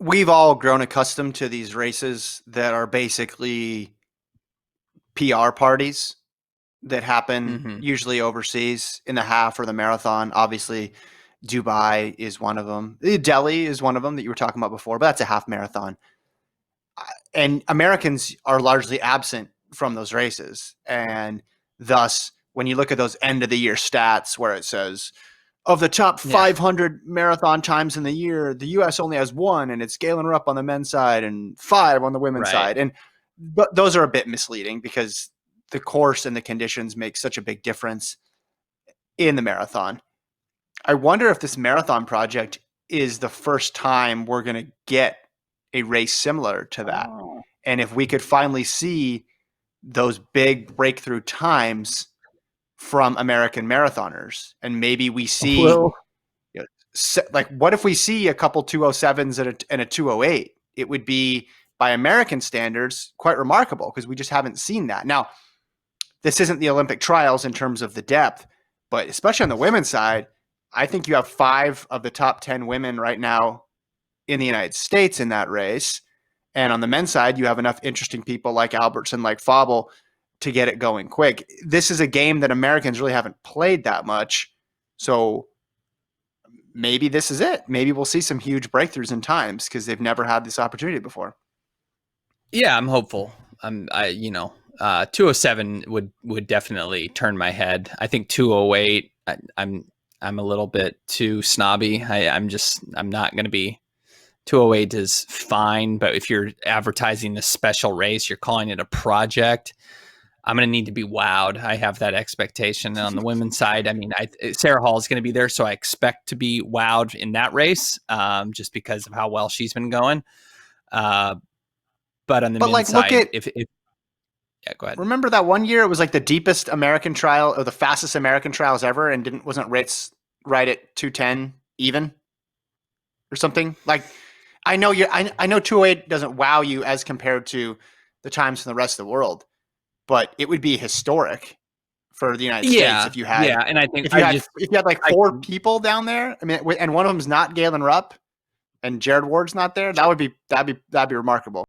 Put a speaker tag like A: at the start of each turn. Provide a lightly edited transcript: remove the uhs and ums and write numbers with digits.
A: we've all grown accustomed to these races that are basically PR parties that happen
B: Hmm.
A: usually overseas in the half or the marathon. Obviously, Dubai is one of them. Delhi is one of them that you were talking about before, but that's a half marathon. And Americans are largely absent from those races. And thus, when you look at those end of the year stats where it says, of the top
B: Yeah.
A: 500 marathon times in the year, the U.S. only has one, and it's Galen Rupp on the men's side and 5 on the women's
B: Right.
A: side. And but those are a bit misleading because the course and the conditions make such a big difference in the marathon. I wonder if this marathon project is the first time we're going to get a race similar to that.
B: Oh.
A: And if we could finally see those big breakthrough times from American marathoners, and maybe we see,
B: Well,
A: you know, like, what if we see a couple 207s and a 208? It would be, by American standards, quite remarkable because we just haven't seen that. Now, this isn't the Olympic trials in terms of the depth, but especially on the women's side, I think you have 5 of the top 10 women right now in the United States in that race. And on the men's side, you have enough interesting people like Albertson, like Fauble, to get it going quick. This is a game that Americans really haven't played that much. So maybe this is it. Maybe we'll see some huge breakthroughs in times because they've never had this opportunity before.
B: yeah, I'm hopeful. 207 would definitely turn my head. I think 208. I'm a little bit too snobby. I'm not going to be. 208 is fine, but if you're advertising this special race, you're calling it a project. I'm going to need to be wowed. I have that expectation. And on the women's side, I mean, Sarah Hall is going to be there, so I expect to be wowed in that race, just because of how well she's been going. But on the men's
A: look
B: side,
A: at,
B: yeah, go ahead.
A: remember that one year it was like the deepest American trial or the fastest American trials ever, and wasn't Ritz right at 210 even or something? Like, I know 208 doesn't wow you as compared to the times from the rest of the world, but it would be historic for the United States if you had
B: and I think
A: if you had like 4 people down there. I mean, and one of them's not Galen Rupp and Jared Ward's not there. That'd be remarkable.